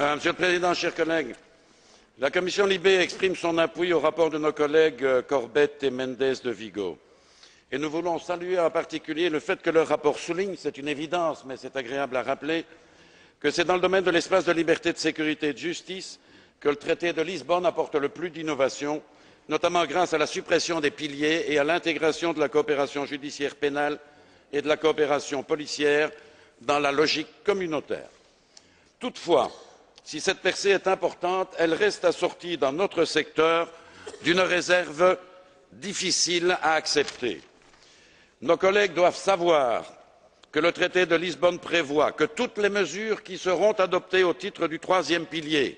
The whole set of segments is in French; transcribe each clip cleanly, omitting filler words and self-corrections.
Monsieur le Président, chers collègues, la commission LIBE exprime son appui au rapport de nos collègues Corbett et Mendes de Vigo. Et nous voulons saluer en particulier le fait que leur rapport souligne, c'est une évidence, mais c'est agréable à rappeler, que c'est dans le domaine de l'espace de liberté, de sécurité et de justice que le traité de Lisbonne apporte le plus d'innovation, notamment grâce à la suppression des piliers et à l'intégration de la coopération judiciaire pénale et de la coopération policière dans la logique communautaire. Toutefois, si cette percée est importante, elle reste assortie dans notre secteur d'une réserve difficile à accepter. Nos collègues doivent savoir que le traité de Lisbonne prévoit que toutes les mesures qui seront adoptées au titre du troisième pilier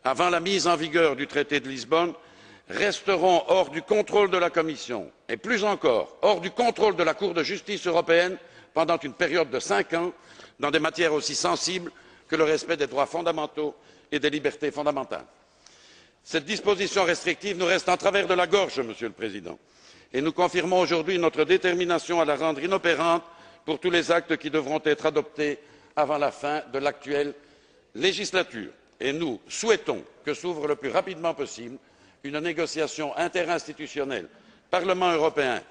avant la mise en vigueur du traité de Lisbonne resteront hors du contrôle de la Commission et, plus encore, hors du contrôle de la Cour de justice européenne pendant une période de 5 ans dans des matières aussi sensibles que le respect des droits fondamentaux et des libertés fondamentales. Cette disposition restrictive nous reste en travers de la gorge, Monsieur le Président, et nous confirmons aujourd'hui notre détermination à la rendre inopérante pour tous les actes qui devront être adoptés avant la fin de l'actuelle législature. Et nous souhaitons que s'ouvre le plus rapidement possible une négociation interinstitutionnelle Parlement européen,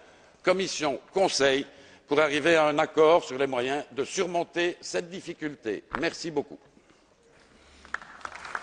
Commission, Conseil pour arriver à un accord sur les moyens de surmonter cette difficulté. Merci beaucoup.